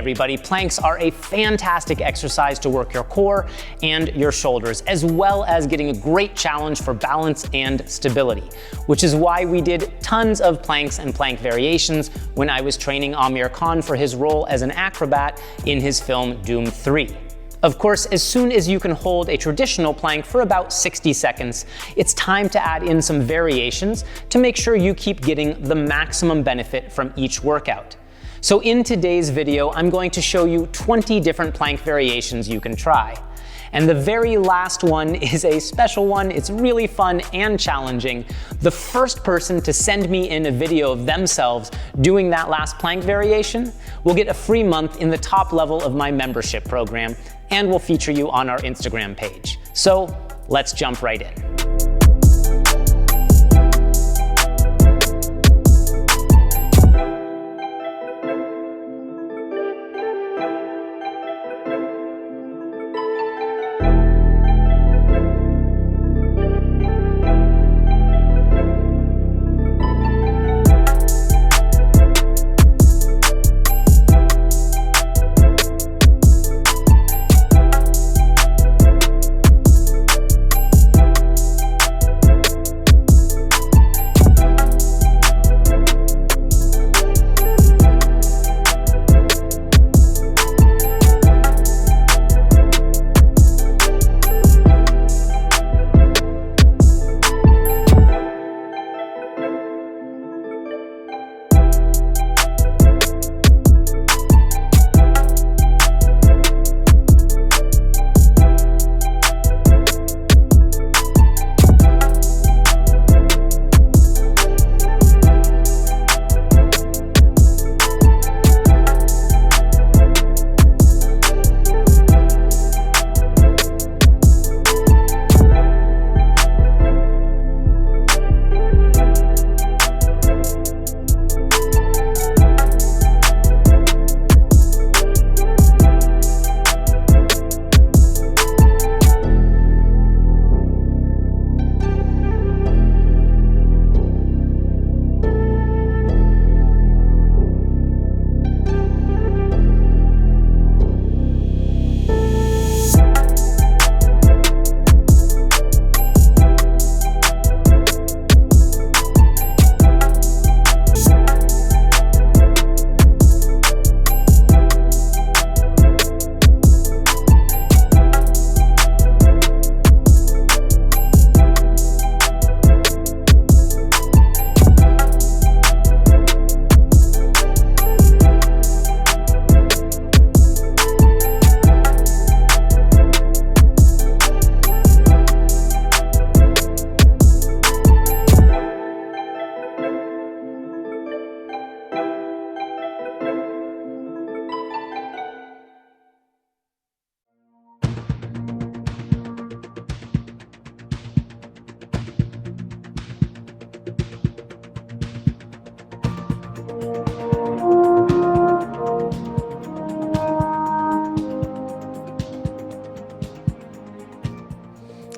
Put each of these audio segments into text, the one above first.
Hey everybody, planks are a fantastic exercise to work your core and your shoulders, as well as getting a great challenge for balance and stability, which is why we did tons of planks and plank variations when I was training Amir Khan for his role as an acrobat in his film Doom 3. Of course, as soon as you can hold a traditional plank for about 60 seconds, it's time to add in some variations to make sure you keep getting the maximum benefit from each workout. So in today's video, I'm going to show you 20 different plank variations you can try. And the very last one is a special one. It's really fun and challenging. The first person to send me in a video of themselves doing that last plank variation will get a free month in the top level of my membership program, and will feature you on our Instagram page. So let's jump right in.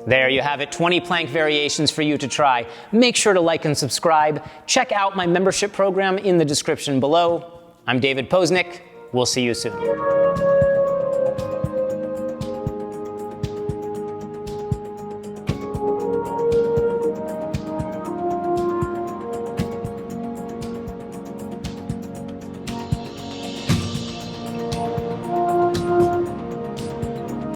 There you have it, 20 plank variations for you to try. Make sure to like and subscribe. Check out my membership program in the description below. I'm David Posnick. We'll see you soon.